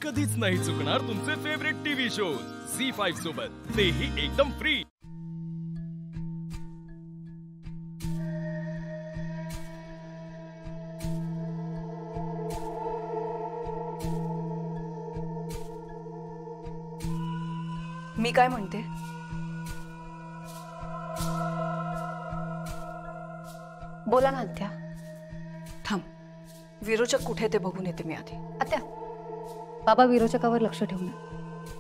कधीच नाही चुकणार तुमचे फेवरेट टीव्ही शोज झी5 सोबत, तेही एकदम फ्री। मी काय म्हणते, बोला ना आत्या। थांब, विरोचक कुठे ते बघून येते मी आधी। आत्या, बाबा विरोचकावर लक्ष ठेवून,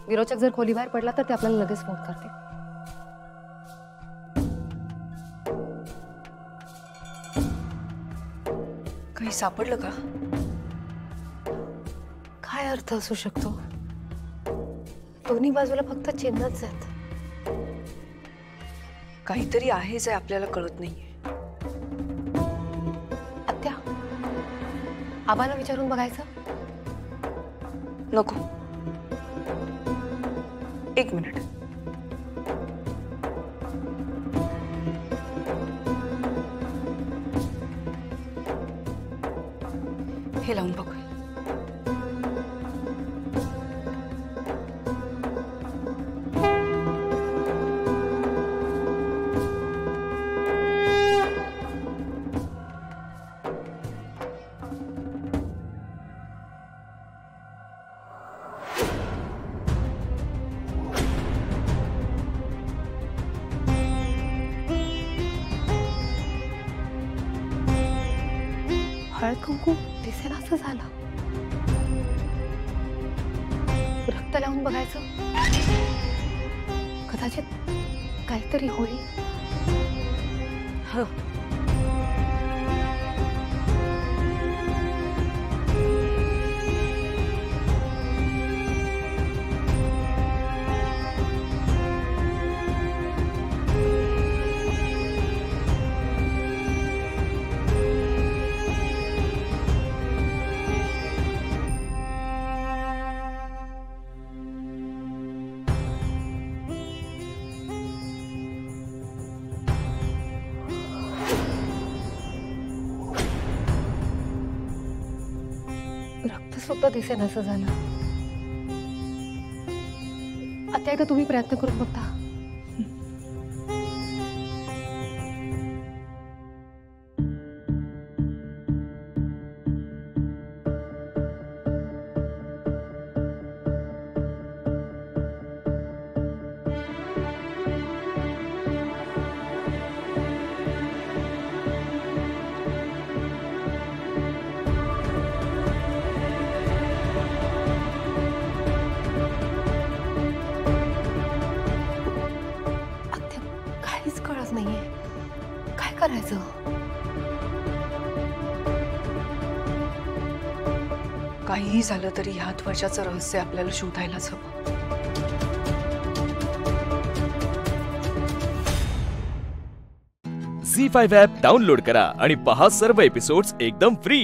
विरोचक जर खोलीबाहेर पडला तर ते आपल्याला लगेच फोन करते। काही सापडलं का? काय अर्थ असू शकतो? दोन्ही बाजूला फक्त चिन्हच आहेत। काहीतरी आहे जे आपल्याला कळत नाहीये। आत्या, आबाला विचारून बघायचं? नको, एक मिनिट। हे लावून बघूया। हळद कुंकू दिसेना असं झालं। रक्त लावून बघायचं, कदाचित काहीतरी होईल। हो, रक्त सुद्धा दिसेना असं झालं। आता एकदा तुम्ही प्रयत्न करून बघता। कळत नाहीये काय करायचं। काहीही झालं तरी ह्या त्वचाचं रहस्य आपल्याला शोधायलाच हवं। झी5 ॲप डाउनलोड करा आणि पहा सर्व एपिसोड्स एकदम फ्री।